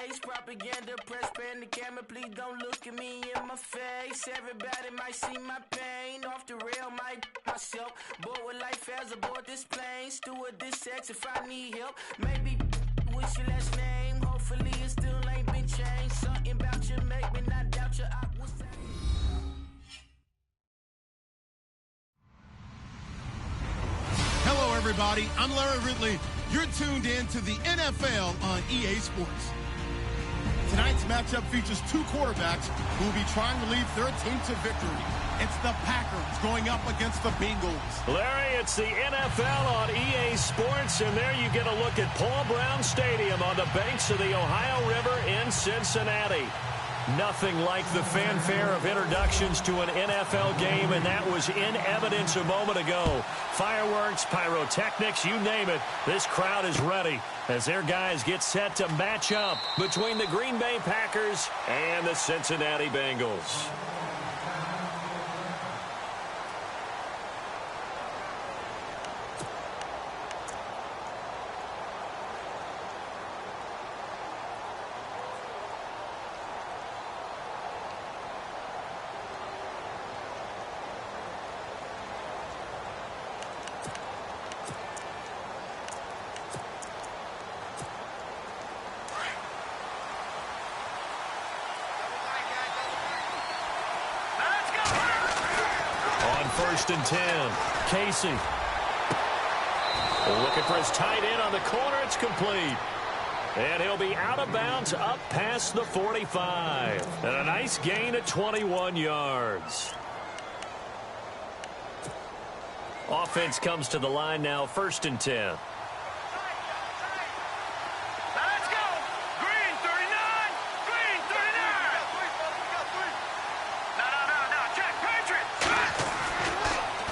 face. Propaganda, press pan the camera. Please don't look at me in my face. Everybody might see my pain. Off the rail, might myself. Bored with life as aboard this plane. Steward this sex if I need help. Maybe what's your last name? Hopefully it still ain't been changed. Something about you make me not doubt you. I was Hello, everybody. I'm Larry Ridley. You're tuned in to the NFL on EA Sports. Tonight's matchup features two quarterbacks who will be trying to lead their team to victory. It's the Packers going up against the Bengals. Larry, it's the NFL on EA Sports, and there you get a look at Paul Brown Stadium on the banks of the Ohio River in Cincinnati. Nothing like the fanfare of introductions to an NFL game, and that was in evidence a moment ago. Fireworks, pyrotechnics, you name it. This crowd is ready as their guys get set to match up between the Green Bay Packers and the Cincinnati Bengals. First and 10. Casey. Looking for his tight end on the corner. It's complete. And he'll be out of bounds up past the 45. And a nice gain of 21 yards. Offense comes to the line now. First and 10.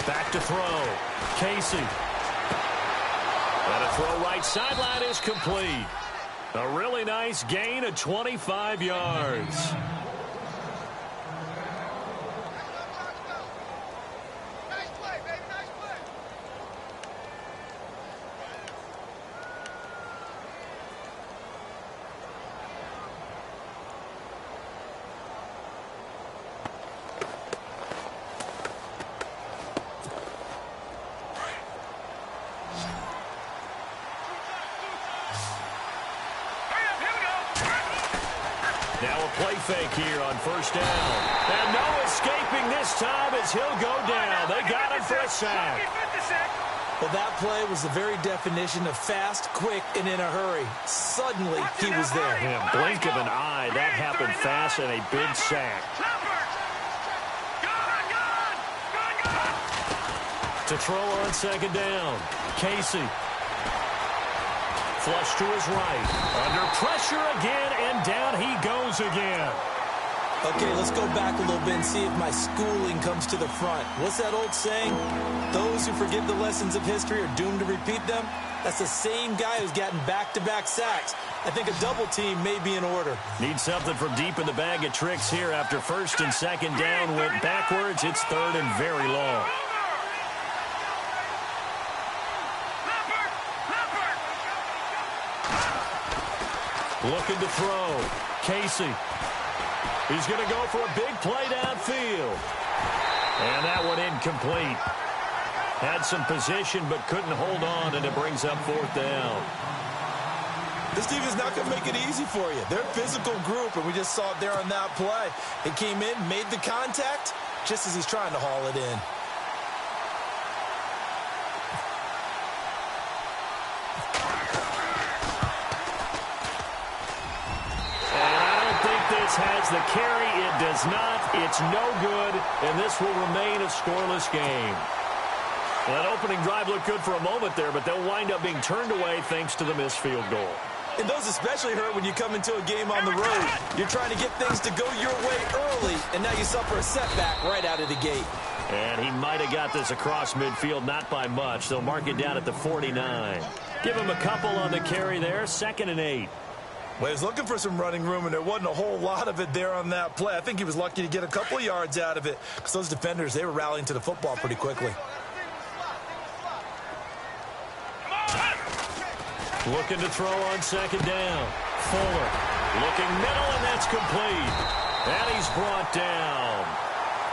Back to throw. Casey. And a throw right sideline is complete. A really nice gain of 25 yards. Now a play fake here on first down. And no escaping this time as he'll go down. They got him for a sack. Well, that play was the very definition of fast, quick, and in a hurry. Suddenly, he was there. In a blink of an eye, that happened fast and a big sack. To throw on second down. Casey. Flush to his right. Under pressure again, and down he goes again. Okay, let's go back a little bit and see if my schooling comes to the front. What's that old saying? Those who forget the lessons of history are doomed to repeat them. That's the same guy who's gotten back-to-back sacks. I think a double team may be in order. Need something from deep in the bag of tricks here after first and second down went backwards. It's third and very long. Looking to throw. Casey. He's going to go for a big play downfield. And that one incomplete. Had some position but couldn't hold on, and it brings up fourth down. This team is not going to make it easy for you. They're a physical group, and we just saw it there on that play. It came in, made the contact, just as he's trying to haul it in. Has the carry. It does not. It's no good, and this will remain a scoreless game. Well, that opening drive looked good for a moment there, but they'll wind up being turned away thanks to the missed field goal. And those especially hurt when you come into a game on the road. You're trying to get things to go your way early, and now you suffer a setback right out of the gate. And he might have got this across midfield, not by much. They'll mark it down at the 49. Give him a couple on the carry there, 2nd and 8. Well, he was looking for some running room, and there wasn't a whole lot of it there on that play. I think he was lucky to get a couple of yards out of it because those defenders, they were rallying to the football pretty quickly. Looking to throw on second down. Fuller. Looking middle, and that's complete. And he's brought down.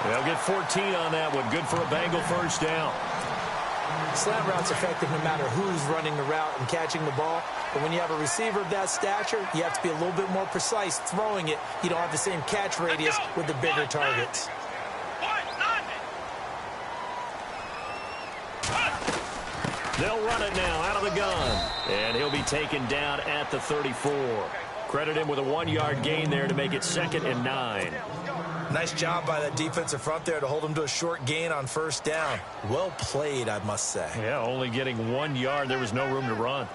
They'll get 14 on that one. Good for a Bengal first down. Slant route's effective no matter who's running the route and catching the ball. But when you have a receiver of that stature, you have to be a little bit more precise throwing it. You don't have the same catch radius with the bigger targets. They'll run it now out of the gun. And he'll be taken down at the 34. Credit him with a 1-yard gain there to make it 2nd and 9. Nice job by that defensive front there to hold him to a short gain on first down. Well played, I must say. Yeah, only getting 1 yard. There was no room to run.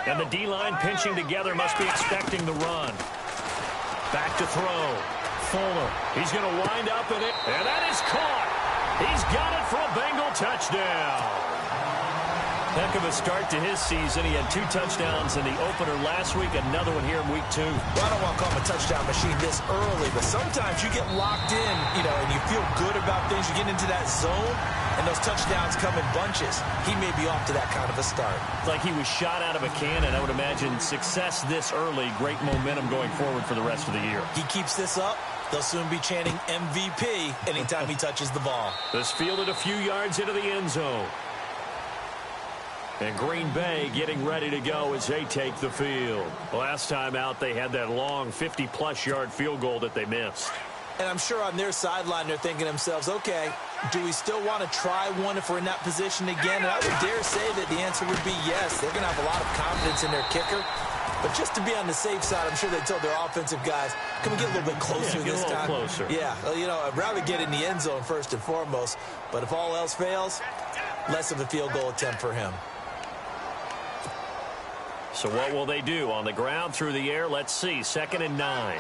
And the D-line pinching together must be expecting the run. Back to throw. Fuller. He's going to wind up in it. And that is caught. He's got it for a Bengal touchdown. Heck of a start to his season. He had 2 touchdowns in the opener last week, another one here in week 2. Well, I don't want to call him a touchdown machine this early, but sometimes you get locked in, and you feel good about things. You get into that zone, and those touchdowns come in bunches. He may be off to that kind of a start. It's like he was shot out of a cannon. I would imagine success this early, great momentum going forward for the rest of the year. He keeps this up, they'll soon be chanting MVP anytime he touches the ball. This fielded a few yards into the end zone. And Green Bay getting ready to go as they take the field. Last time out, they had that long 50-plus yard field goal that they missed. And I'm sure on their sideline, they're thinking to themselves, okay, do we still want to try one if we're in that position again? And I would dare say that the answer would be yes. They're going to have a lot of confidence in their kicker. But just to be on the safe side, I'm sure they told their offensive guys, can we get a little bit closer this time? Closer. Yeah, well, I'd rather get in the end zone first and foremost. But if all else fails, less of a field goal attempt for him. So what will they do? On the ground, through the air? Let's see. 2nd and 9.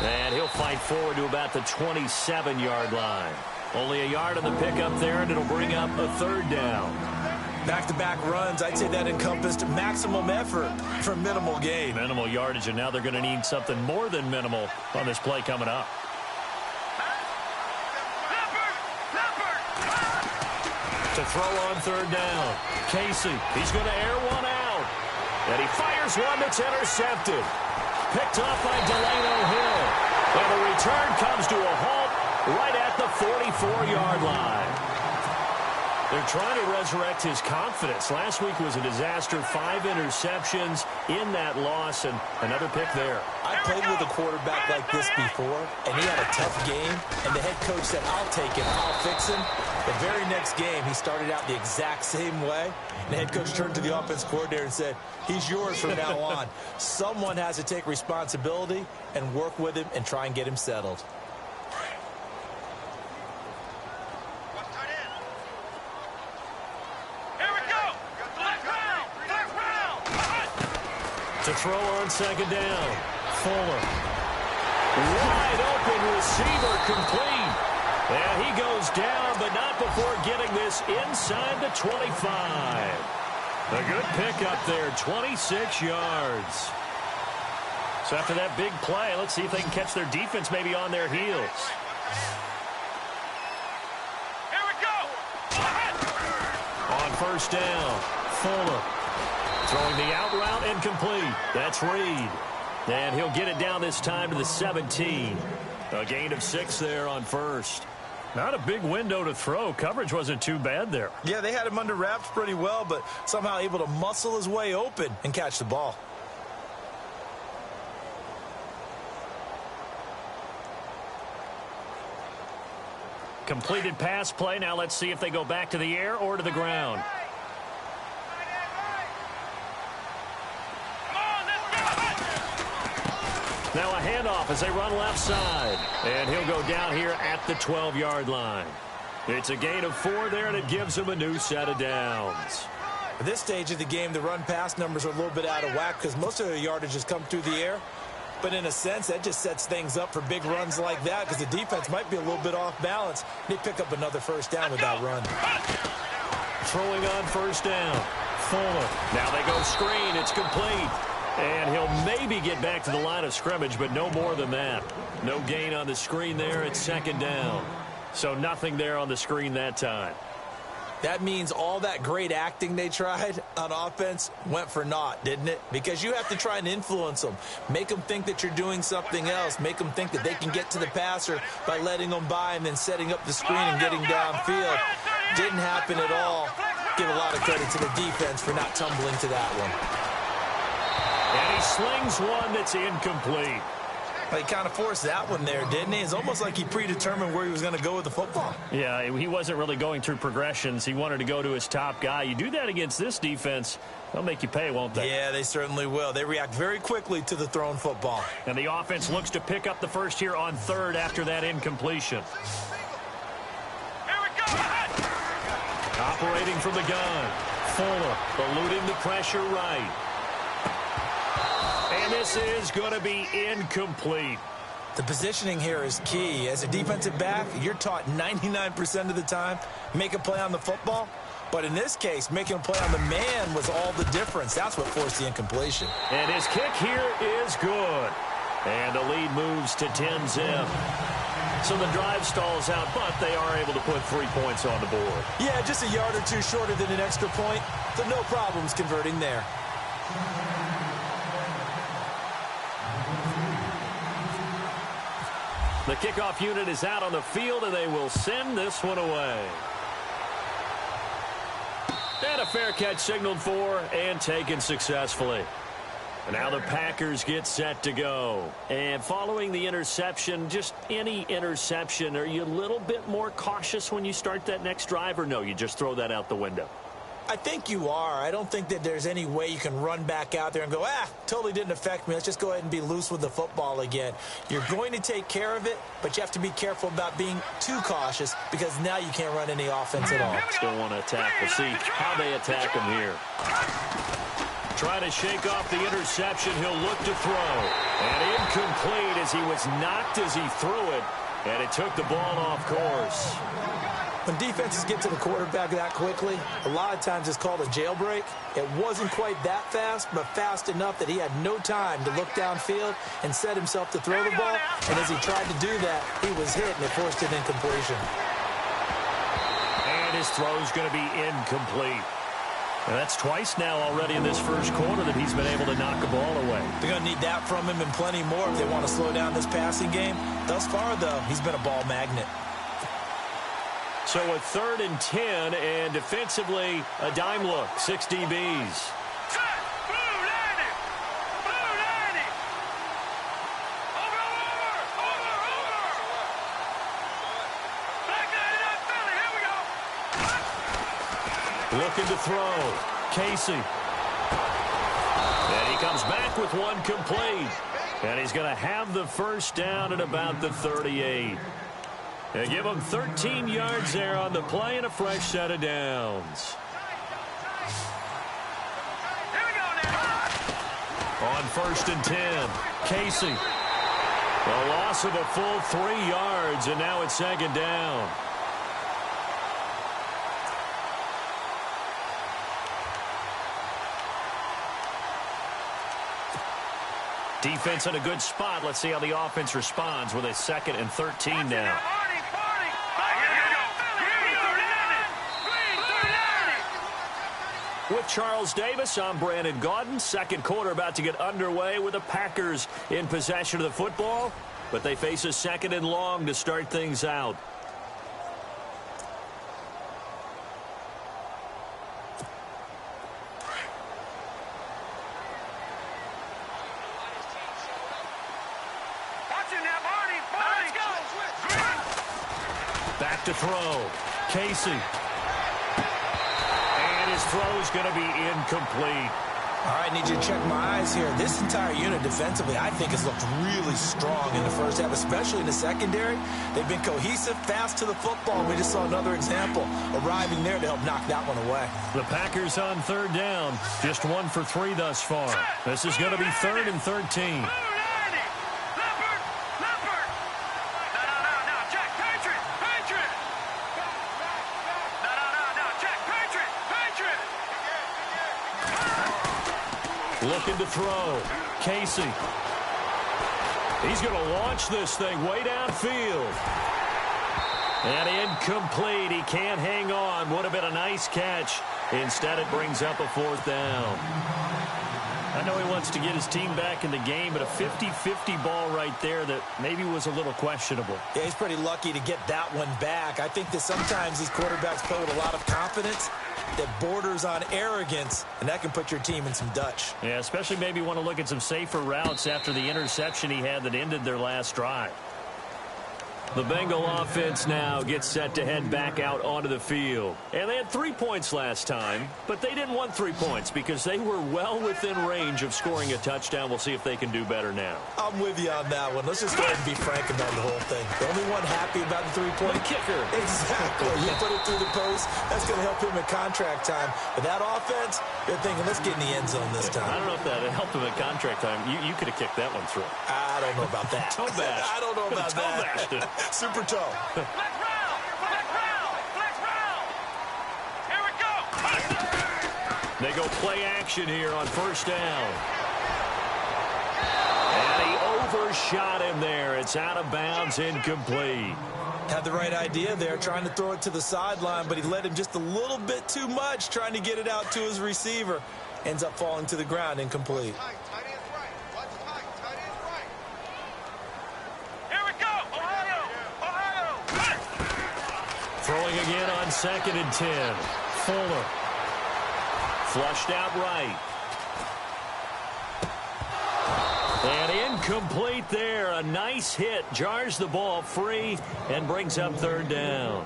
And he'll fight forward to about the 27-yard line. Only a yard on the pickup there, and it'll bring up a 3rd down. Back-to-back runs, I'd say that encompassed maximum effort for minimal gain. Minimal yardage, and now they're going to need something more than minimal on this play coming up. To throw on 3rd down. Casey, he's going to air one out. And he fires one that's intercepted. Picked off by Delano Hill. And the return comes to a halt right at the 44-yard line. They're trying to resurrect his confidence. Last week was a disaster. 5 interceptions in that loss, and another pick there. I played with a quarterback like this before, and he had a tough game, and the head coach said, I'll take him, I'll fix him. The very next game, he started out the exact same way. And the head coach turned to the offense coordinator and said, he's yours from now on. Someone has to take responsibility and work with him and try and get him settled. To throw on 2nd down. Fuller. Wide open receiver complete. And he goes down, but not before getting this inside the 25. A good pickup there, 26 yards. So after that big play, let's see if they can catch their defense maybe on their heels. Here we go. On 1st down, Fuller. Throwing the out route incomplete. That's Reed. And he'll get it down this time to the 17. A gain of 6 there on 1st. Not a big window to throw. Coverage wasn't too bad there. Yeah, they had him under wraps pretty well, but somehow able to muscle his way open and catch the ball. Completed pass play. Now let's see if they go back to the air or to the ground. Now a handoff as they run left side. And he'll go down here at the 12-yard line. It's a gain of 4 there, and it gives him a new set of downs. At this stage of the game, the run-pass numbers are a little bit out of whack because most of the yardage has come through the air. But in a sense, that just sets things up for big runs like that because the defense might be a little bit off balance. They pick up another 1st down with that run. Throwing on 1st down. Fuller. Now they go screen. It's complete. And he'll maybe get back to the line of scrimmage, but no more than that. No gain on the screen there. It's 2nd down. So nothing there on the screen that time. That means all that great acting they tried on offense went for naught, didn't it? Because you have to try and influence them. Make them think that you're doing something else. Make them think that they can get to the passer by letting them by and then setting up the screen and getting downfield. Didn't happen at all. Give a lot of credit to the defense for not tumbling to that one. And he slings one that's incomplete. He kind of forced that one there, didn't he? It's almost like he predetermined where he was going to go with the football. Yeah, he wasn't really going through progressions. He wanted to go to his top guy. You do that against this defense, they'll make you pay, won't they? Yeah, they certainly will. They react very quickly to the thrown football. And the offense looks to pick up the first here on third after that incompletion. Here we go. Operating from the gun. Fuller eluding the pressure right. And this is going to be incomplete. The positioning here is key. As a defensive back, you're taught 99% of the time, make a play on the football. But in this case, making a play on the man was all the difference. That's what forced the incompletion. And his kick here is good. And the lead moves to 10-zip. So the drive stalls out, but they are able to put 3 points on the board. Yeah, just a yard or two shorter than an extra point. So no problems converting there. The kickoff unit is out on the field, and they will send this one away. And a fair catch signaled for and taken successfully. And now the Packers get set to go. And following the interception, just any interception, are you a little bit more cautious when you start that next drive, or no, you just throw that out the window? I think you are. I don't think that there's any way you can run back out there and go, totally didn't affect me. Let's just go ahead and be loose with the football again. You're going to take care of it, but you have to be careful about being too cautious because now you can't run any offense at all. Still want to attack. We'll see how they attack him here. Trying to shake off the interception. He'll look to throw. And incomplete as he was knocked as he threw it. And it took the ball off course. When defenses get to the quarterback that quickly, a lot of times it's called a jailbreak. It wasn't quite that fast, but fast enough that he had no time to look downfield and set himself to throw the ball. And as he tried to do that, he was hit, and it forced an incompletion. And his throw's going to be incomplete. And that's twice now already in this first quarter that he's been able to knock a ball away. They're going to need that from him and plenty more if they want to slow down this passing game. Thus far, though, he's been a ball magnet. So a 3rd and 10, and defensively, a dime look, 6 DBs. Looking to throw. Casey. And he comes back with one complete. And he's going to have the first down at about the 38. They give him 13 yards there on the play and a fresh set of downs. On 1st and 10, Casey. A loss of a full 3 yards, and now it's 2nd down. Defense in a good spot. Let's see how the offense responds with a 2nd and 13 now. With Charles Davis, I'm Brandon Gaudin. Second quarter about to get underway with the Packers in possession of the football, but they face a 2nd and long to start things out. Back to throw. Casey. And his throw is going to be incomplete. All right, need you to check my eyes here. This entire unit defensively, I think, has looked really strong in the first half, especially in the secondary. They've been cohesive, fast to the football. We just saw another example arriving there to help knock that one away. The Packers on 3rd down. Just 1 for 3 thus far. This is going to be 3rd and 13. Looking to throw. Casey. He's going to launch this thing way downfield. And incomplete. He can't hang on. Would have been a nice catch. Instead, it brings up a fourth down. I know he wants to get his team back in the game, but a 50-50 ball right there that maybe was a little questionable. Yeah, he's pretty lucky to get that one back. I think that sometimes these quarterbacks play with a lot of confidence that borders on arrogance, and that can put your team in some Dutch. Yeah, especially maybe want to look at some safer routes after the interception he had that ended their last drive. The Bengal offense now gets set to head back out onto the field. And they had 3 points last time, but they didn't want 3 points because they were well within range of scoring a touchdown. We'll see if they can do better now. I'm with you on that one. Let's just go ahead and be frank about the whole thing. The only one happy about the three-point kicker. Exactly. You put it through the post. That's going to help him at contract time. But that offense, they're thinking, let's get in the end zone this time. I don't know if that helped him at contract time. You could have kicked that one through. I don't know about that. Toe bash. I don't know about that. Super toe. Flex round! Flex round! Flex round! Here we go! They go play action here on first down. And he overshot him there. It's out of bounds, incomplete. Had the right idea there, trying to throw it to the sideline, but he let him just a little bit too much, trying to get it out to his receiver. Ends up falling to the ground, incomplete. Throwing again on 2nd and 10. Fuller. Flushed out right. And incomplete there. A nice hit. Jars the ball free and brings up 3rd down.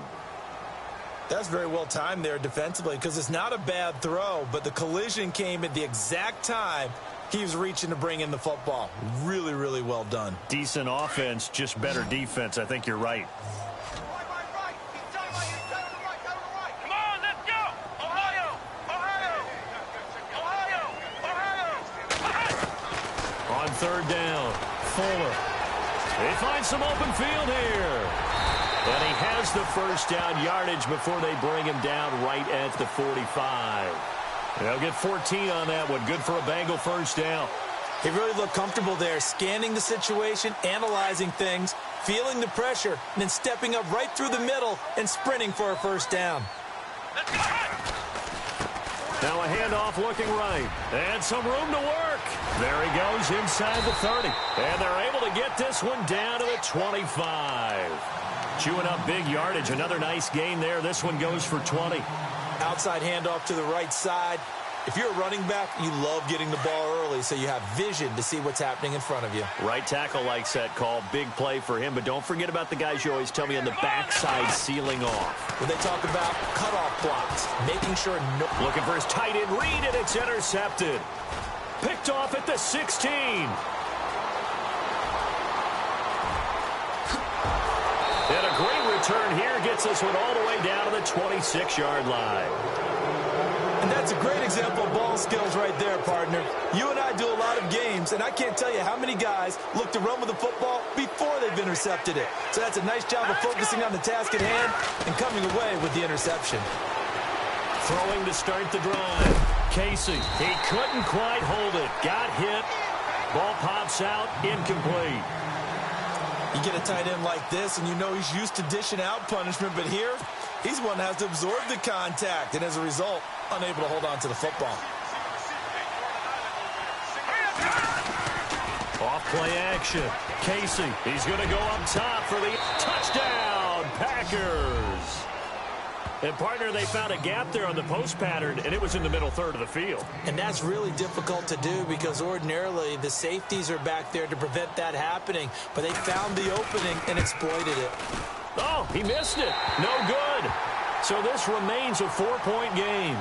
That's very well timed there defensively because it's not a bad throw, but the collision came at the exact time he was reaching to bring in the football. Really, really well done. Decent offense, just better defense. I think you're right. On 3rd down, Fuller. They find some open field here. And he has the first down yardage before they bring him down right at the 45. They'll get 14 on that one. Good for a Bengal first down. He really looked comfortable there, scanning the situation, analyzing things, feeling the pressure, and then stepping up right through the middle and sprinting for a first down. Now a handoff looking right. And some room to work. There he goes inside the 30. And they're able to get this one down to the 25. Chewing up big yardage. Another nice gain there. This one goes for 20. Outside handoff to the right side. If you're a running back, you love getting the ball early so you have vision to see what's happening in front of you. Right tackle likes that call. Big play for him. But don't forget about the guys you always tell me on the backside sealing off. When they talk about cutoff blocks, making sure no... Looking for his tight end read, and it's intercepted. Picked off at the 16. And a great return here gets this one all the way down to the 26-yard line. And that's a great example of ball skills right there, partner. You and I do a lot of games, and I can't tell you how many guys look to run with the football before they've intercepted it. So that's a nice job of focusing on the task at hand and coming away with the interception. Throwing to start the drive. Casey, he couldn't quite hold it. Got hit. Ball pops out, incomplete. You get a tight end like this, and you know he's used to dishing out punishment, but here, he's one that has to absorb the contact, and as a result, unable to hold on to the football. Off play action. Casey, he's going to go up top for the touchdown, Packers. And, partner, they found a gap there on the post pattern, and it was in the middle third of the field. And that's really difficult to do because ordinarily the safeties are back there to prevent that happening. But they found the opening and exploited it. Oh, he missed it. No good. So this remains a 4-point game.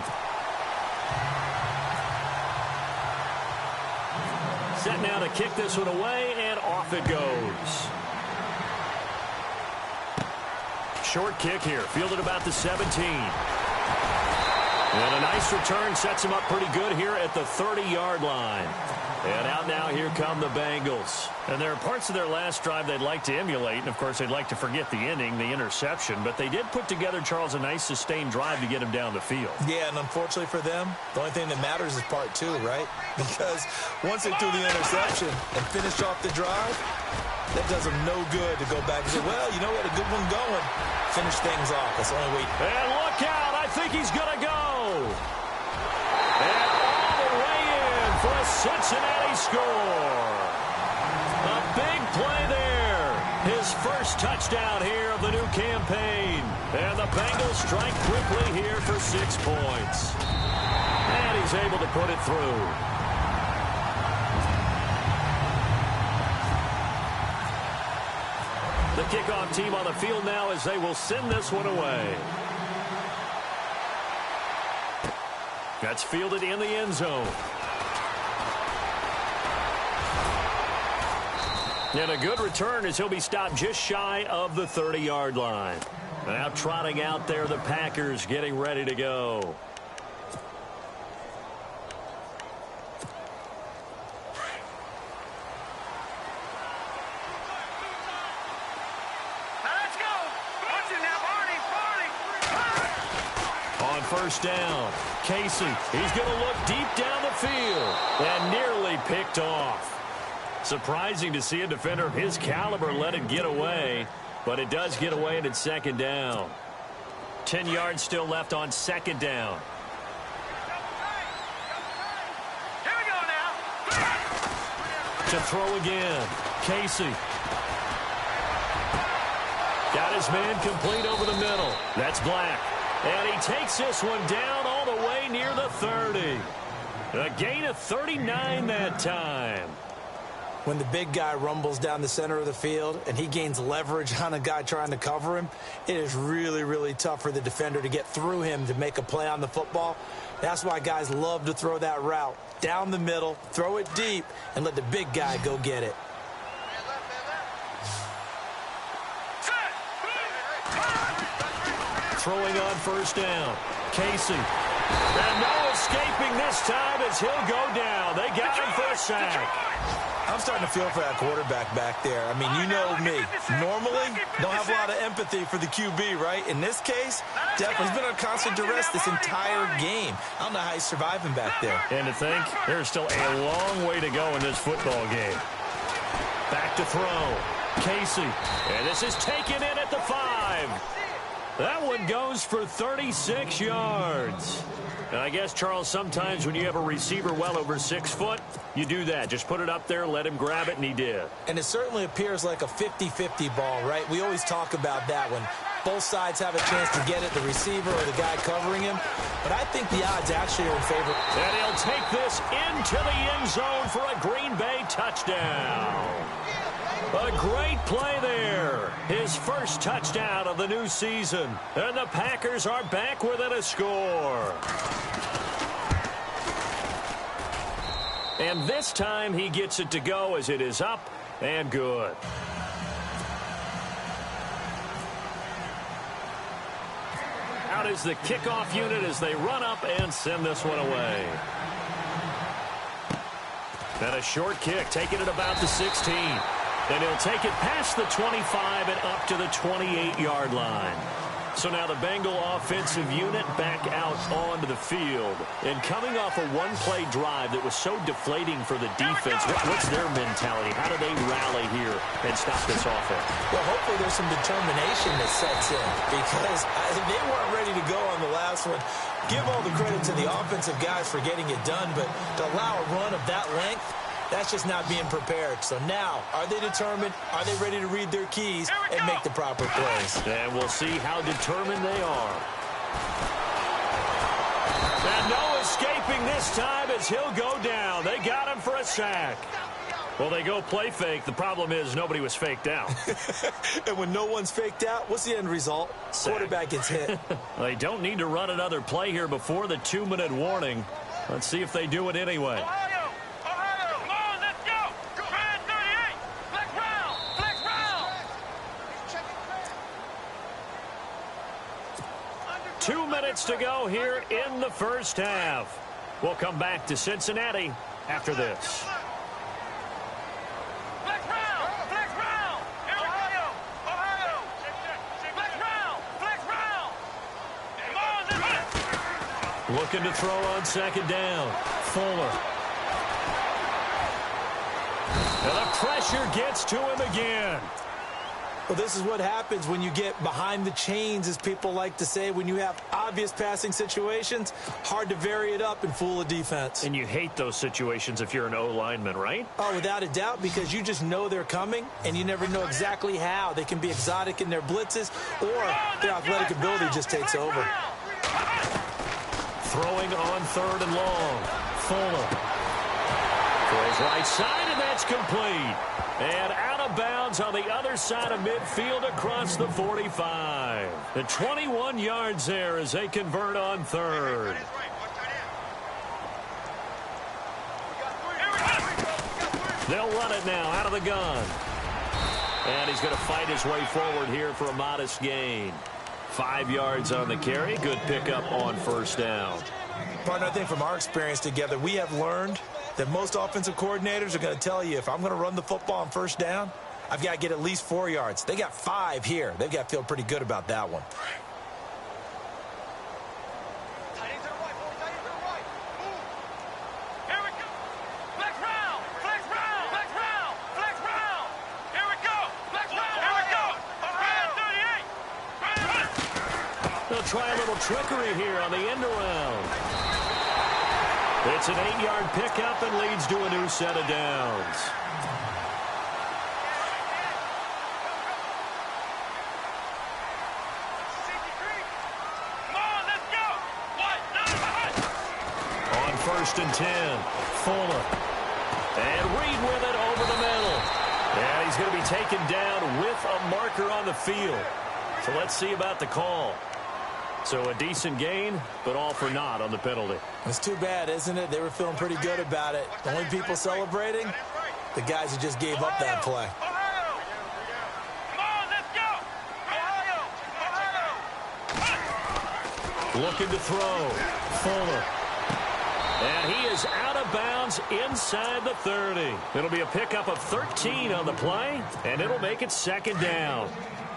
Set now to kick this one away, and off it goes. Short kick here, fielded about the 17. And a nice return sets him up pretty good here at the 30-yard line. And out now, here come the Bengals. And there are parts of their last drive they'd like to emulate. And, of course, they'd like to forget the ending, the interception. But they did put together, Charles, a nice sustained drive to get him down the field. Yeah, and unfortunately for them, the only thing that matters is part 2, right? Because once they threw the interception and finished off the drive, that does them no good to go back and say, well, you know, we had a good one going. Finish things off. That's the only way. And look out. I think he's going to go. And all the way in for a Cincinnati score. A big play there. His first touchdown here of the new campaign. And the Bengals strike quickly here for 6 points. And he's able to put it through. The kickoff team on the field now as they will send this one away. That's fielded in the end zone. And a good return as he'll be stopped just shy of the 30-yard line. Now trotting out there, the Packers getting ready to go. First down. Casey, he's going to look deep down the field and nearly picked off. Surprising to see a defender of his caliber let it get away, but it does get away and it's second down. 10 yards still left on second down. Here we go now. To throw again. Casey. Got his man complete over the middle. That's Black. And he takes this one down all the way near the 30. A gain of 39 that time. When the big guy rumbles down the center of the field and he gains leverage on a guy trying to cover him, it is really, really tough for the defender to get through him to make a play on the football. That's why guys love to throw that route. Down the middle, throw it deep, and let the big guy go get it. Throwing on first down. Casey. And no escaping this time as he'll go down. They got him for a sack. I'm starting to feel for that quarterback back there. I mean, you know me. Normally, don't have a lot of empathy for the QB, right? In this case, definitely. He's been on constant duress this entire game. I don't know how he's surviving back there. And to think, there's still a long way to go in this football game. Back to throw. Casey. And this is taken in at the 5. That one goes for 36 yards. And I guess, Charles, sometimes when you have a receiver well over 6 foot, you do that. Just put it up there, let him grab it, and he did. And it certainly appears like a 50-50 ball, right? We always talk about that when both sides have a chance to get it, the receiver or the guy covering him. But I think the odds actually are in favor. And he'll take this into the end zone for a Green Bay touchdown. A great play there. His first touchdown of the new season. And the Packers are back within a score. And this time he gets it to go as it is up and good. Out is the kickoff unit as they run up and send this one away. And a short kick, taking it about the 16. And he'll take it past the 25 and up to the 28-yard line. So now the Bengal offensive unit back out onto the field. And coming off a one-play drive that was so deflating for the defense, what's their mentality? How do they rally here and stop this offense? Well, hopefully there's some determination that sets in because they weren't ready to go on the last one. Give all the credit to the offensive guys for getting it done, but to allow a run of that length, that's just not being prepared. So now, are they determined? Are they ready to read their keys and make the proper plays? And we'll see how determined they are. And no escaping this time as he'll go down. They got him for a sack. Well, they go play fake. The problem is nobody was faked out. And when no one's faked out, what's the end result? Sack. Quarterback gets hit. They don't need to run another play here before the 2-minute warning. Let's see if they do it anyway. Ohio, come on, let's go. Red 38, flex round, flex round. 2 minutes minutes to go here in the first half. We'll come back to Cincinnati after this. Looking to throw on second down. Fuller. And the pressure gets to him again. Well, this is what happens when you get behind the chains, as people like to say. When you have obvious passing situations, hard to vary it up and fool a defense. And you hate those situations if you're an O-lineman, right? Oh, without a doubt, because you just know they're coming, and you never know exactly how. They can be exotic in their blitzes, or their athletic ability just takes over. Throwing on third and long. Fuller. Throws right side, and that's complete. And out of bounds on the other side of midfield across the 45. The 21 yards there as they convert on third. They'll run it now out of the gun. And he's going to fight his way forward here for a modest gain. 5 yards on the carry. Good pickup on first down. Partner, I think from our experience together, we have learned that most offensive coordinators are going to tell you, if I'm going to run the football on first down, I've got to get at least 4 yards. They got 5 here. They've got to feel pretty good about that one. They'll try a little trickery here on the end around. It's an 8-yard pickup and leads to a new set of downs. On first and 10, Fuller. And Reed with it over the middle. And he's going to be taken down with a marker on the field. So let's see about the call. So a decent gain, but all for naught on the penalty. It's too bad, isn't it? They were feeling pretty good about it. The only people celebrating, the guys who just gave up that play. Looking to throw. Fuller. And he is out of bounds inside the 30. It'll be a pickup of 13 on the play, and it'll make it second down.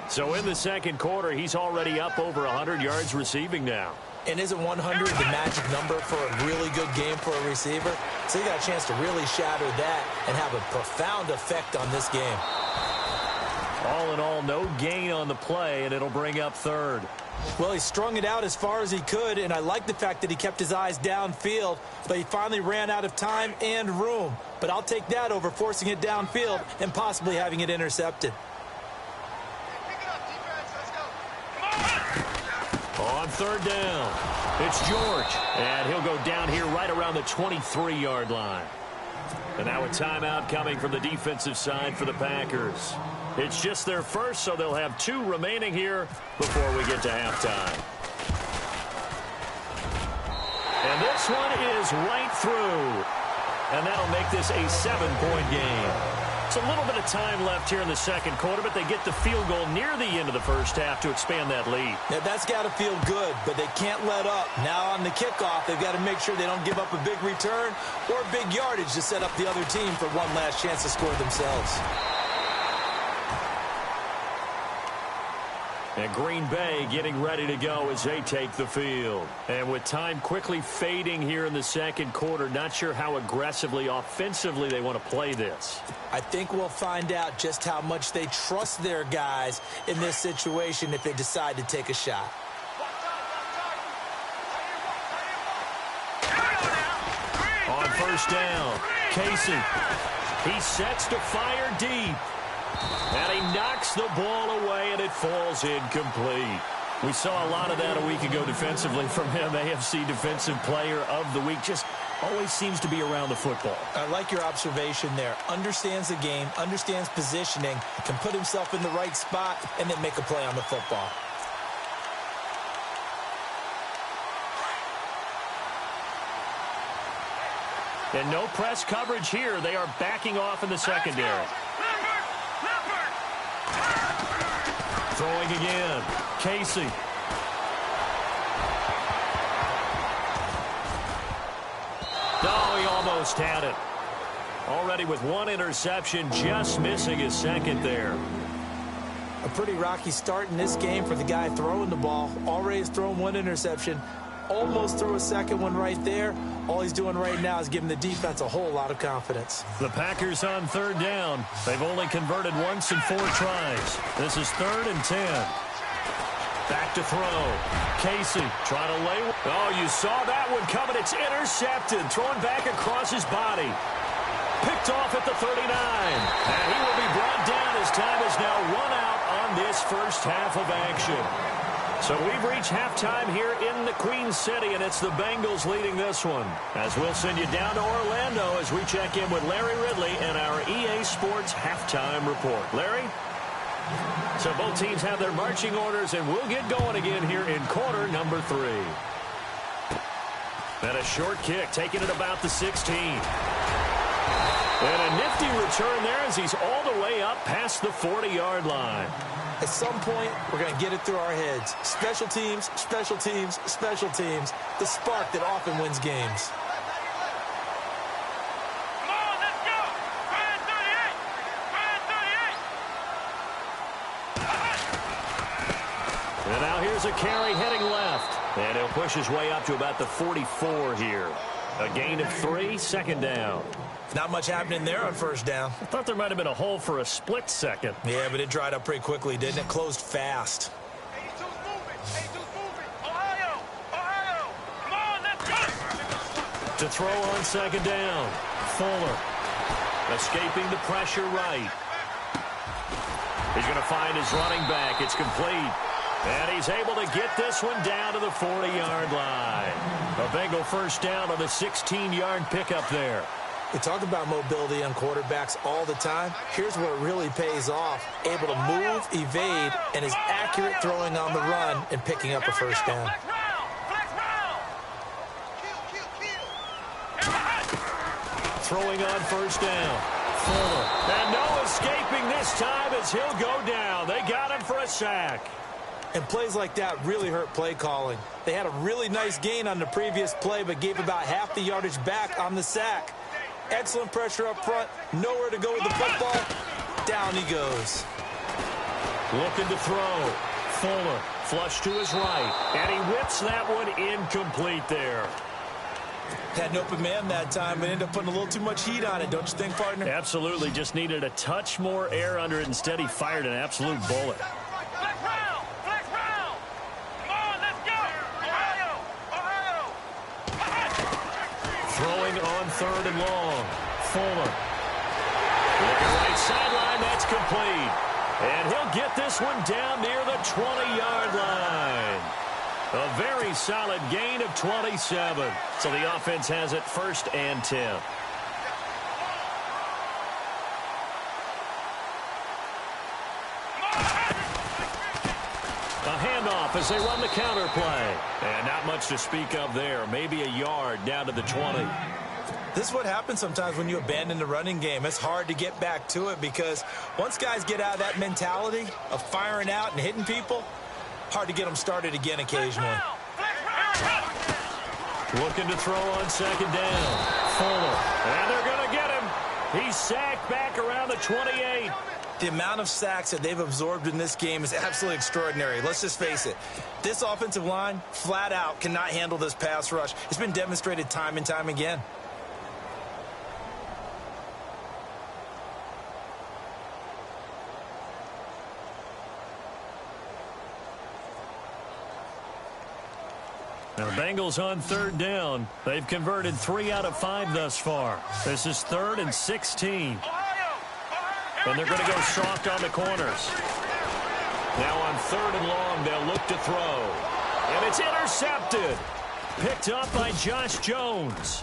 So in the second quarter, he's already up over 100 yards receiving now. And isn't 100 the magic number for a really good game for a receiver? So he got a chance to really shatter that and have a profound effect on this game. All in all, no gain on the play, and it'll bring up third. Well, he strung it out as far as he could, and I like the fact that he kept his eyes downfield, but he finally ran out of time and room. But I'll take that over forcing it downfield and possibly having it intercepted. On third down, it's George, and he'll go down here right around the 23-yard line. And now a timeout coming from the defensive side for the Packers. It's just their first, so they'll have 2 remaining here before we get to halftime. And this one is right through, and that'll make this a 7-point game. It's a little bit of time left here in the second quarter, but they get the field goal near the end of the first half to expand that lead. Yeah, that's got to feel good, but they can't let up. Now on the kickoff, they've got to make sure they don't give up a big return or big yardage to set up the other team for one last chance to score themselves. And Green Bay getting ready to go as they take the field. And with time quickly fading here in the second quarter, not sure how aggressively, offensively they want to play this. I think we'll find out just how much they trust their guys in this situation if they decide to take a shot. On first down, Casey. He sets to fire deep. And he knocks the ball away, and it falls incomplete. We saw a lot of that a week ago defensively from him. AFC Defensive Player of the Week. Just always seems to be around the football. I like your observation there. Understands the game, understands positioning, can put himself in the right spot, and then make a play on the football. And no press coverage here. They are backing off in the secondary. Throwing again. Casey. Oh, he almost had it. Already with one interception, just missing his second there. A pretty rocky start in this game for the guy throwing the ball. Already has thrown one interception. Almost threw a second one right there. All he's doing right now is giving the defense a whole lot of confidence. The Packers on third down. They've only converted once in 4 tries. This is 3rd and 10. Back to throw. Casey trying to lay. Oh, you saw that one coming. It's intercepted. Thrown back across his body. Picked off at the 39. And he will be brought down. His time is now run out on this first half of action. So we've reached halftime here in the Queen City, and it's the Bengals leading this one. As we'll send you down to Orlando as we check in with Larry Ridley and our EA Sports halftime report. Larry? So both teams have their marching orders, and we'll get going again here in quarter number 3. And a short kick, taking it about the 16. And a nifty return there as he's all the way up past the 40-yard line. At some point, we're going to get it through our heads. Special teams, special teams, special teams. The spark that often wins games. Come on, let's go! Fire 38! Fire 38! And now here's a carry heading left. And he'll push his way up to about the 44 here. A gain of 3, 2nd down. Not much happening there on first down. I thought there might have been a hole for a split second. Yeah, but it dried up pretty quickly, didn't it? Closed fast. 82's moving! 82's moving! Ohio! Ohio! Come on, let's go! To throw on 2nd down. Fuller. Escaping the pressure right. He's going to find his running back. It's complete. And he's able to get this one down to the 40-yard line. A Bengal first down on the 16-yard pickup there. We talk about mobility on quarterbacks all the time. Here's where it really pays off. Able to move, evade, and is accurate throwing on the run and picking up a first down. Flex round! Flex round! Kill! Throwing on first down. Fuller. And no escaping this time as he'll go down. They got him for a sack. And plays like that really hurt play calling. They had a really nice gain on the previous play, but gave about half the yardage back on the sack. Excellent pressure up front. Nowhere to go with the football. Down he goes. Looking to throw. Fuller. Flush to his right. And he whips that one incomplete there. Had an open man that time, but ended up putting a little too much heat on it, don't you think, partner? Absolutely. Just needed a touch more air under it. Instead, he fired an absolute bullet. Flex round! Flex round! Come on, let's go! Ohio! Ohio! Throwing on 3rd and long. Fuller. Looking right sideline. That's complete. And he'll get this one down near the 20-yard line. A very solid gain of 27. So the offense has it 1st and 10. A handoff as they run the counter play. And not much to speak of there. Maybe a yard down to the 20. This is what happens sometimes when you abandon the running game. It's hard to get back to it because once guys get out of that mentality of firing out and hitting people, hard to get them started again occasionally. Looking to throw on 2nd down. Fuller. And they're going to get him. He's sacked back around the 28. The amount of sacks that they've absorbed in this game is absolutely extraordinary. Let's just face it. This offensive line, flat out, cannot handle this pass rush. It's been demonstrated time and time again. Now, the Bengals on 3rd down. They've converted 3 out of 5 thus far. This is 3rd and 16. And they're going to go soft on the corners. Now on 3rd and long, they'll look to throw. And it's intercepted. Picked up by Josh Jones.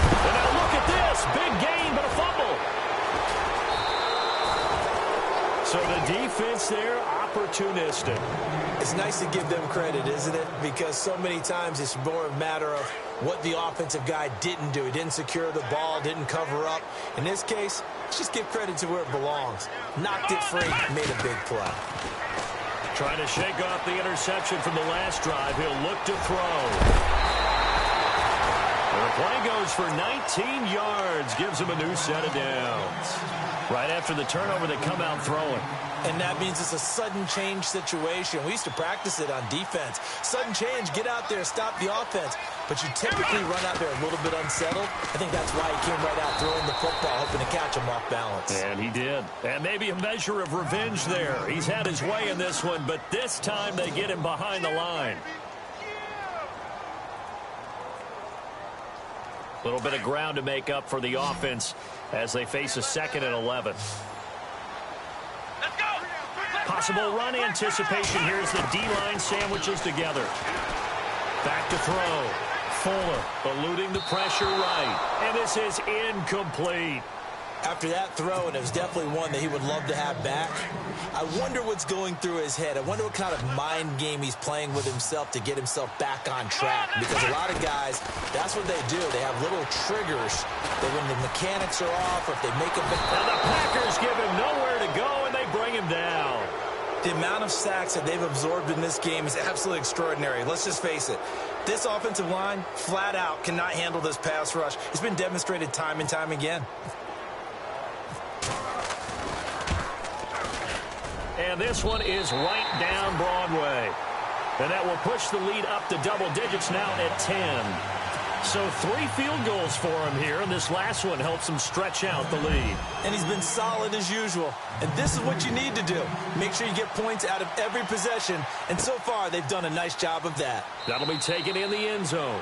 And now look at this. Big gain, but a fumble. So the defense there, opportunistic. It's nice to give them credit, isn't it? Because so many times it's more a matter of what the offensive guy didn't do. He didn't secure the ball, didn't cover up. In this case, let's just give credit to where it belongs. Knocked it free, made a big play. Trying to shake off the interception from the last drive. He'll look to throw. Play goes for 19 yards, gives him a new set of downs. Right after the turnover, they come out throwing. And that means it's a sudden change situation. We used to practice it on defense. Sudden change, get out there, stop the offense. But you typically run out there a little bit unsettled. I think that's why he came right out throwing the football, hoping to catch him off balance. And he did. And maybe a measure of revenge there. He's had his way in this one, but this time they get him behind the line. A little bit of ground to make up for the offense as they face a 2nd and 11. Possible run anticipation here as the D-line sandwiches together. Back to throw. Fuller eluding the pressure right. And this is incomplete. After that throw, and it was definitely one that he would love to have back, I wonder what's going through his head. I wonder what kind of mind game he's playing with himself to get himself back on track. Because a lot of guys, that's what they do. They have little triggers that when the mechanics are off or if they make a big... And the Packers give him nowhere to go, and they bring him down. The amount of sacks that they've absorbed in this game is absolutely extraordinary. Let's just face it. This offensive line, flat out, cannot handle this pass rush. It's been demonstrated time and time again. And this one is right down Broadway. And that will push the lead up to double digits now at 10. So 3 field goals for him here, and this last one helps him stretch out the lead. And he's been solid as usual. And this is what you need to do. Make sure you get points out of every possession. And so far, they've done a nice job of that. That'll be taken in the end zone.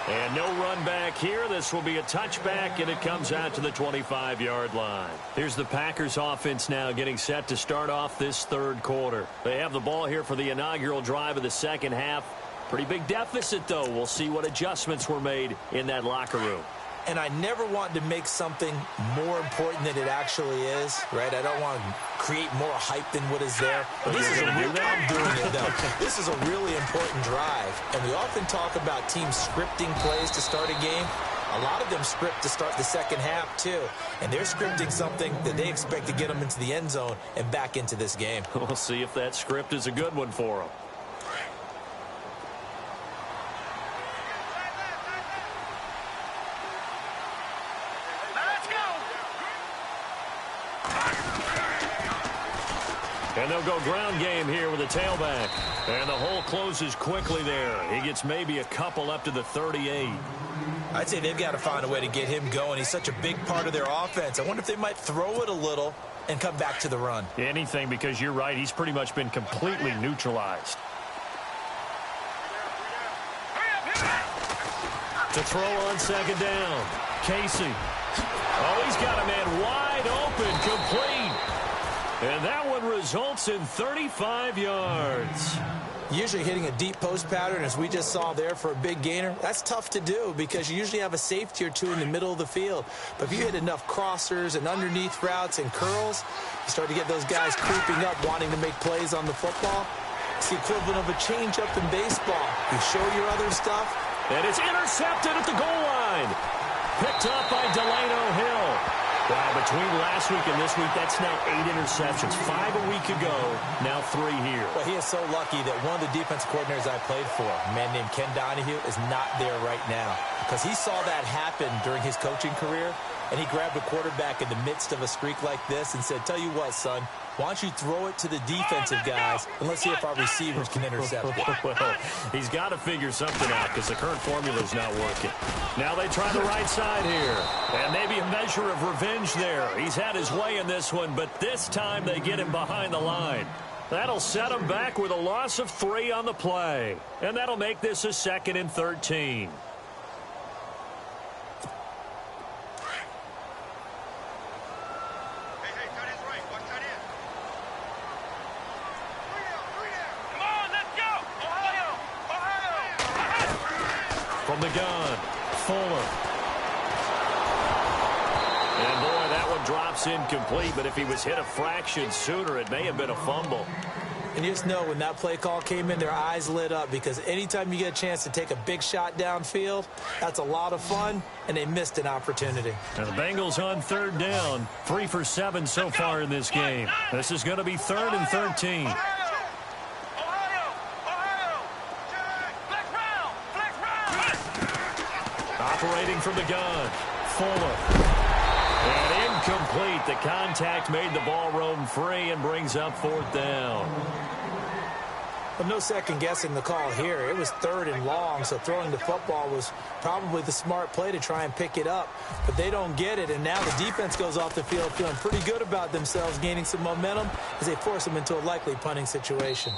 And no run back here. This will be a touchback, and it comes out to the 25-yard line. Here's the Packers offense now getting set to start off this third quarter. They have the ball here for the inaugural drive of the second half. Pretty big deficit, though. We'll see what adjustments were made in that locker room. And I never want to make something more important than it actually is, right? I don't want to create more hype than what is there. But this is I'm doing it, though. This is a really important drive. And we often talk about teams scripting plays to start a game. A lot of them script to start the second half, too. And they're scripting something that they expect to get them into the end zone and back into this game. We'll see if that script is a good one for them. And they'll go ground game here with a tailback. And the hole closes quickly there. He gets maybe a couple up to the 38. I'd say they've got to find a way to get him going. He's such a big part of their offense. I wonder if they might throw it a little and come back to the run. Anything, because you're right. He's pretty much been completely neutralized. To throw on second down. Casey. Oh, he's got a man wide open, complete. And that one results in 35 yards. Usually hitting a deep post pattern, as we just saw there for a big gainer, that's tough to do because you usually have a safety or two in the middle of the field. But if you hit enough crossers and underneath routes and curls, you start to get those guys creeping up, wanting to make plays on the football. It's the equivalent of a changeup in baseball. You show your other stuff. And it's intercepted at the goal line. Picked up by Delano Hill. Wow, between last week and this week, that's now 8 interceptions. 5 a week ago, now 3 here. Well, he is so lucky that one of the defensive coordinators I played for, a man named Ken Donahue, is not there right now. Because he saw that happen during his coaching career, and he grabbed a quarterback in the midst of a streak like this and said, tell you what, son, why don't you throw it to the defensive guys, and let's see if our receivers can intercept it. Well, he's got to figure something out because the current formula is not working. Now they try the right side here. And maybe a measure of revenge there. He's had his way in this one, but this time they get him behind the line. That'll set him back with a loss of 3 on the play. And that'll make this a 2nd and 13. From the gun, Fuller. And boy, that one drops incomplete, but if he was hit a fraction sooner, it may have been a fumble. And you just know when that play call came in, their eyes lit up because anytime you get a chance to take a big shot downfield, that's a lot of fun, and they missed an opportunity. And the Bengals on 3rd down, 3 for 7 so far in this game. This is going to be 3rd and 13. Operating from the gun. Fuller. And incomplete. The contact made the ball roam free and brings up 4th down. But no second guessing the call here. It was 3rd and long, so throwing the football was probably the smart play to try and pick it up. But they don't get it, and now the defense goes off the field feeling pretty good about themselves, gaining some momentum as they force them into a likely punting situation.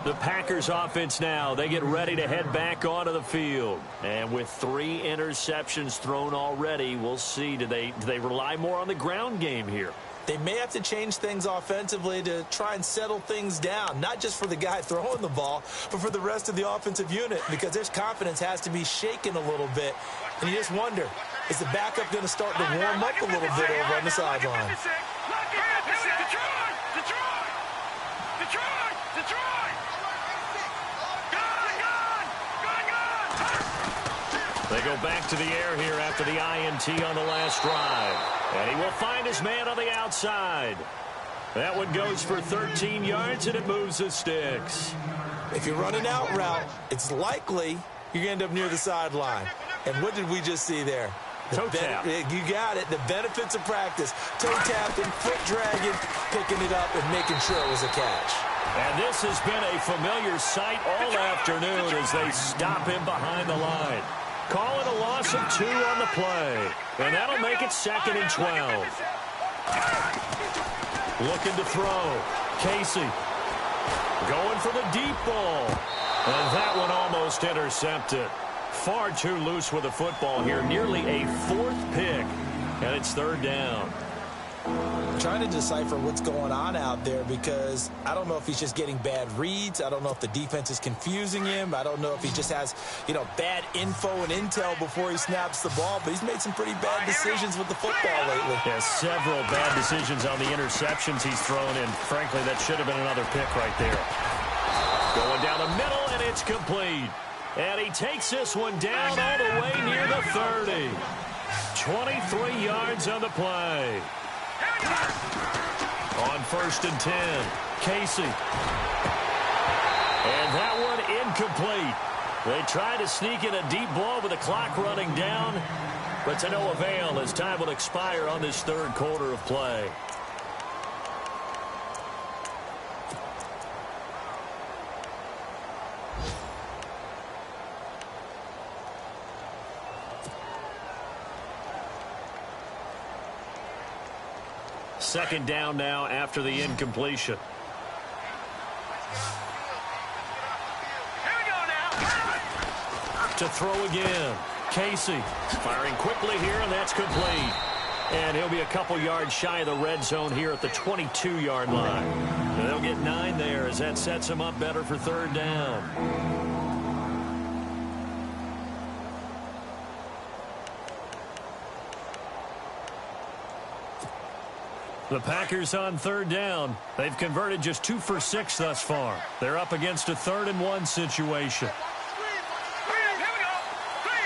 The Packers offense now, they get ready to head back onto the field. And with 3 interceptions thrown already, we'll see, do they rely more on the ground game here? They may have to change things offensively to try and settle things down, not just for the guy throwing the ball, but for the rest of the offensive unit, because their confidence has to be shaken a little bit. And you just wonder, is the backup going to start to warm up a little bit over on the sideline? They go back to the air here after the INT on the last drive. And he will find his man on the outside. That one goes for 13 yards, and it moves the sticks. If you run an out route, it's likely you're going to end up near the sideline. And what did we just see there? Toe tap. You got it. The benefits of practice. Toe tapping, foot dragging, picking it up, and making sure it was a catch. And this has been a familiar sight all afternoon as they stop him behind the line. Call it a loss of 2 on the play. And that'll make it 2nd and 12. Looking to throw. Casey. Going for the deep ball. And that one almost intercepted. Far too loose with the football here. Nearly a 4th pick. And it's 3rd down. I'm trying to decipher what's going on out there because I don't know if he's just getting bad reads. I don't know if the defense is confusing him. I don't know if he just has, bad info and intel before he snaps the ball. But he's made some pretty bad decisions with the football lately. Yeah, several bad decisions on the interceptions he's thrown in. Frankly, that should have been another pick right there. Going down the middle, and it's complete. And he takes this one down all the way near the 30. 23 yards on the play. On 1st and 10, Casey. And that one incomplete. They try to sneak in a deep ball with the clock running down, but to no avail as time will expire on this 3rd quarter of play. Second down now after the incompletion. To throw again. Casey firing quickly here, and that's complete. And he'll be a couple yards shy of the red zone here at the 22-yard line. And they'll get 9 there as that sets him up better for 3rd down. The Packers on 3rd down. They've converted just 2 for 6 thus far. They're up against a 3rd and 1 situation. Here we go. 3-19.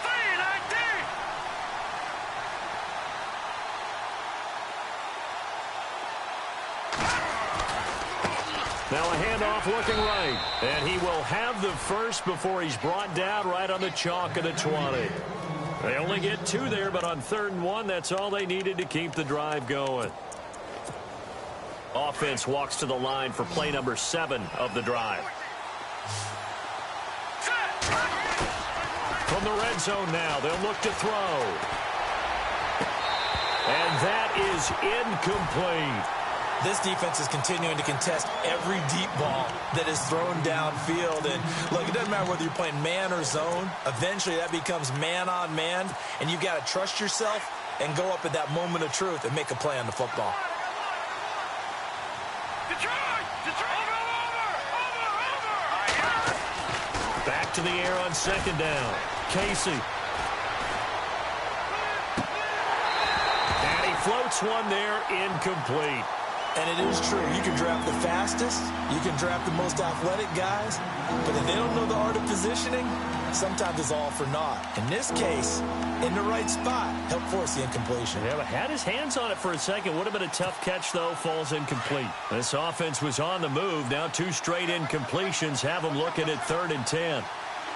3-19. Now a handoff looking right. And he will have the first before he's brought down right on the chalk of the 20. They only get 2 there, but on 3rd and 1, that's all they needed to keep the drive going. Offense walks to the line for play number 7 of the drive. From the red zone now, they'll look to throw. And that is incomplete. This defense is continuing to contest every deep ball that is thrown downfield. And look, it doesn't matter whether you're playing man or zone. Eventually, that becomes man on man. And you've got to trust yourself and go up at that moment of truth and make a play on the football. Back to the air on 2nd down. Casey. And he floats one there, incomplete. And it is true. You can draft the fastest. You can draft the most athletic guys. But if they don't know the art of positioning, sometimes it's all for naught. In this case, in the right spot, helped force the incompletion. Yeah, but had his hands on it for a second. Would have been a tough catch, though. Falls incomplete. This offense was on the move. Now 2 straight incompletions have them looking at 3rd and 10. All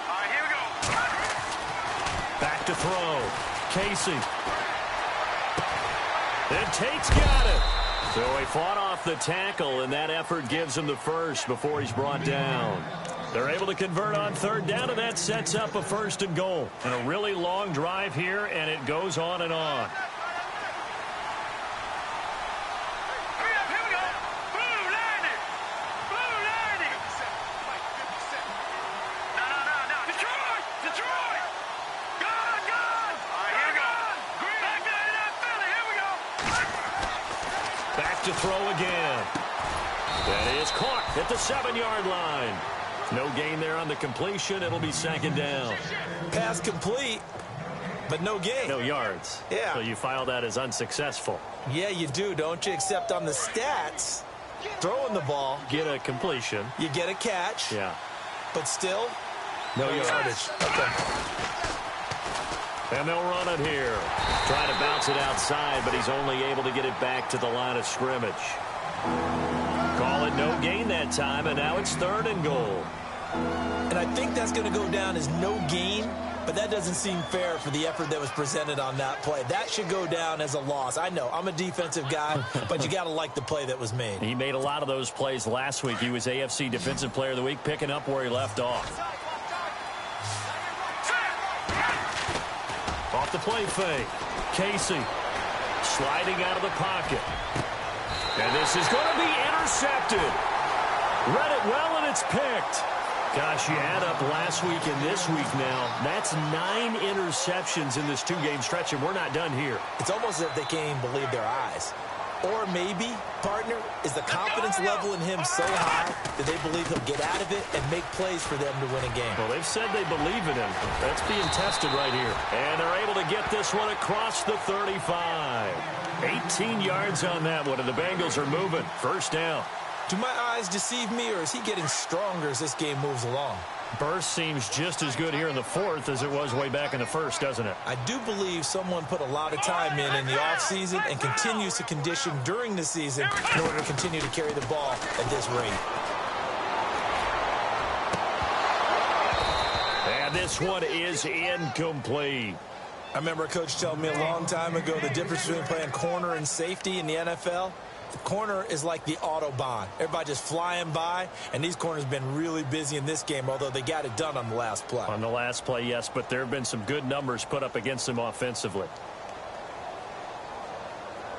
right, here we go. Back to throw. Casey. And Tate's got it. So he fought off the tackle, and that effort gives him the first before he's brought down. They're able to convert on 3rd down, and that sets up a 1st and goal. And a really long drive here, and it goes on and on. Here we go. Blue landing. Blue landing. No. Detroit. Good. All right, here we go. Back down to that Philly. Here we go. Back to throw again. That is caught at the 7-yard line. No gain there on the completion. It'll be 2nd down. Pass complete, but no gain. No yards. Yeah. So you file that as unsuccessful. Yeah, you do, don't you? Except on the stats, throwing the ball, Get a completion. you get a catch, Yeah. but still, No yardage. Okay. And they'll run it here. Trying to bounce it outside, but he's only able to get it back to the line of scrimmage. Call it no gain that time, and now it's 3rd and goal. And I think that's going to go down as no gain, but that doesn't seem fair for the effort that was presented on that play. That should go down as a loss. I know, I'm a defensive guy, but you got to like the play that was made. He made a lot of those plays last week. He was AFC Defensive Player of the Week, picking up where he left off. Off the play fake. Casey sliding out of the pocket. And this is going to be intercepted. Read it well, and it's picked. Gosh, you add up last week and this week now. That's 9 interceptions in this 2-game stretch, and we're not done here. It's almost as if they can't even believe their eyes. Or maybe, partner, is the confidence level in him so high that they believe he'll get out of it and make plays for them to win a game. Well, they've said they believe in him. That's being tested right here. And they're able to get this one across the 35. 18 yards on that one, and the Bengals are moving. 1st down. Do my eyes deceive me, or is he getting stronger as this game moves along? Burst seems just as good here in the 4th as it was way back in the 1st, doesn't it? I do believe someone put a lot of time in the offseason and continues to condition during the season in order to continue to carry the ball at this rate. And this one is incomplete. I remember a coach telling me a long time ago the difference between playing corner and safety in the NFL. The corner is like the Autobahn. Everybody just flying by, and these corners have been really busy in this game, although they got it done on the last play. On the last play, yes, but there have been some good numbers put up against them offensively.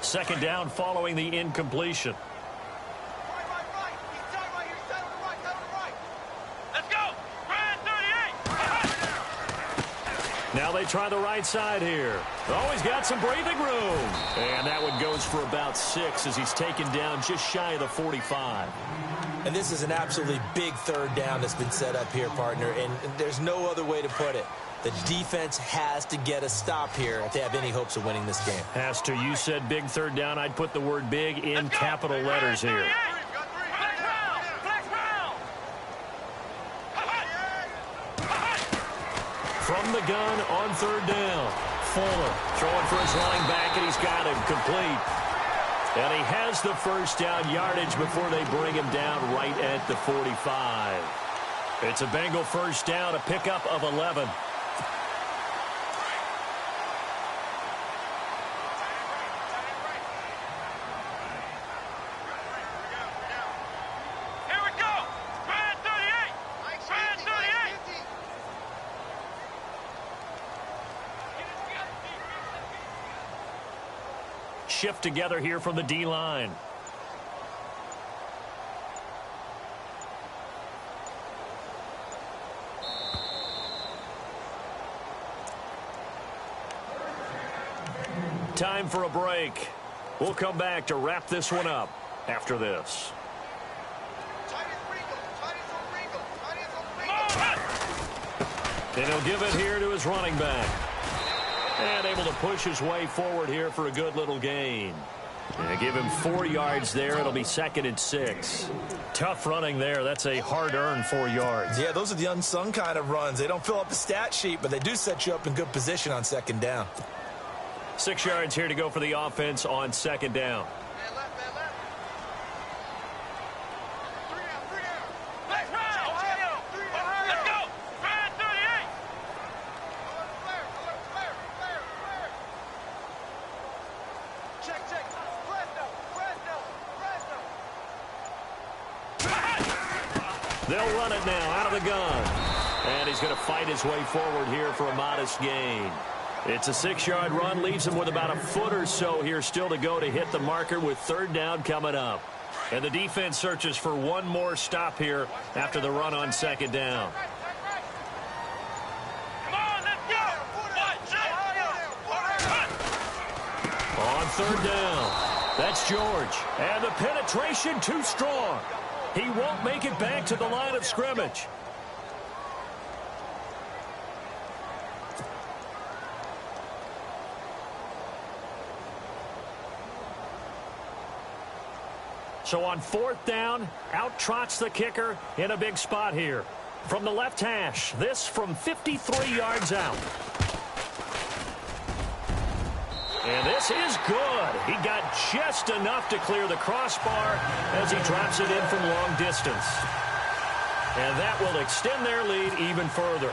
2nd down following the incompletion. Let's go. Brand 38. Now they try the right side here. Oh, he's got some breathing room. And that one goes for about 6 as he's taken down just shy of the 45. And this is an absolutely big 3rd down that's been set up here, partner, and there's no other way to put it. The defense has to get a stop here if they have any hopes of winning this game. Has to. You said big 3rd down. I'd put the word big in capital letters here. From the gun on 3rd down. Fuller throwing for his running back, and he's got him complete. And he has the 1st down yardage before they bring him down right at the 45. It's a Bengal 1st down, a pickup of 11. Here we go. Brand 38. Brand 38. Shift together here from the D-line. Time for a break. We'll come back to wrap this one up after this. And he'll give it here to his running back. And able to push his way forward here for a good little gain. And give him 4 yards there. It'll be 2nd and 6. Tough running there. That's a hard-earned 4 yards. Yeah, those are the unsung kind of runs. They don't fill up the stat sheet, but they do set you up in good position on 2nd down. 6 yards here to go for the offense on 2nd down. They'll run it now out of the gun. And he's going to fight his way forward here for a modest gain. It's a 6-yard run, leaves him with about a foot or so here still to go to hit the marker with 3rd down coming up. And the defense searches for one more stop here after the run on 2nd down. On 3rd down, that's George. And the penetration too strong. He won't make it back to the line of scrimmage. So on 4th down, out trots the kicker in a big spot here. From the left hash, this from 53 yards out. And this is good. He got just enough to clear the crossbar as he drops it in from long distance. And that will extend their lead even further.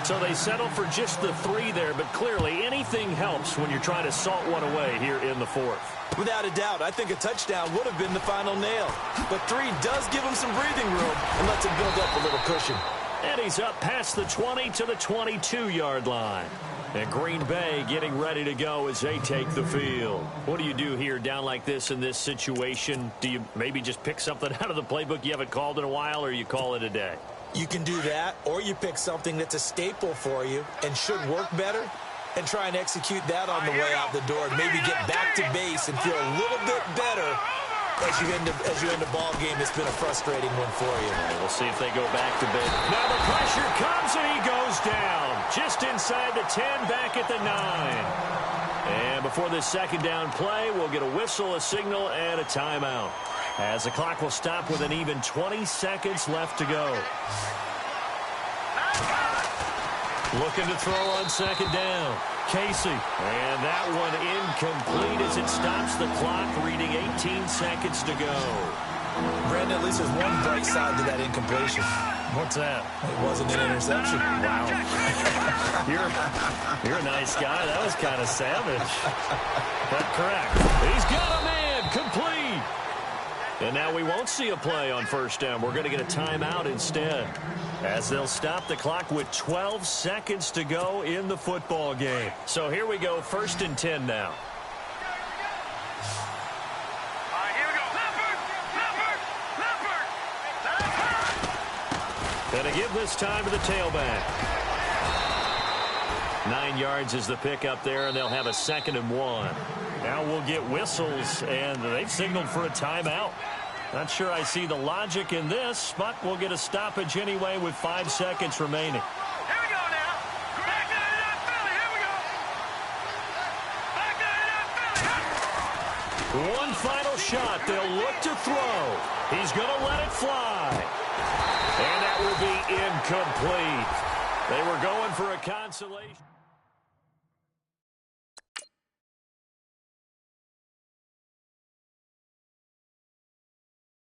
So they settle for just the 3 there, but clearly anything helps when you're trying to salt one away here in the 4th. Without a doubt, I think a touchdown would have been the final nail. But 3 does give him some breathing room and lets him build up a little cushion. And he's up past the 20 to the 22-yard line. And Green Bay getting ready to go as they take the field. What do you do here down like this in this situation? Do you maybe just pick something out of the playbook you haven't called in a while, or you call it a day? You can do that, or you pick something that's a staple for you and should work better and try and execute that on the way out the door and maybe get back to base and feel a little bit better as you end a ball game that's been a frustrating one for you. Right, we'll see if they go back to bed. Now the pressure comes and he goes down. Just inside the 10, back at the 9. And before this 2nd down play, we'll get a whistle, a signal, and a timeout. As the clock will stop with an even 20 seconds left to go. Looking to throw on 2nd down. Casey. And that one incomplete as it stops the clock, reading 18 seconds to go. Brandon, at least there's one bright side to that incompletion. What's that? It wasn't an interception. Wow. You're a nice guy. That was kind of savage. But correct. He's got a man. Complete. And now we won't see a play on 1st down. We're going to get a timeout instead, as they'll stop the clock with 12 seconds to go in the football game. So here we go, 1st and 10 now. Going to give this time to the tailback. 9 yards is the pickup there, and they'll have a 2nd and 1. Now we'll get whistles, and they've signaled for a timeout. Not sure I see the logic in this, but we'll get a stoppage anyway with 5 seconds remaining. Here we go now. Back there in that Philly. Here we go. Back there in that Philly. One final shot. They'll look to throw. He's going to let it fly. And that will be incomplete. They were going for a consolation.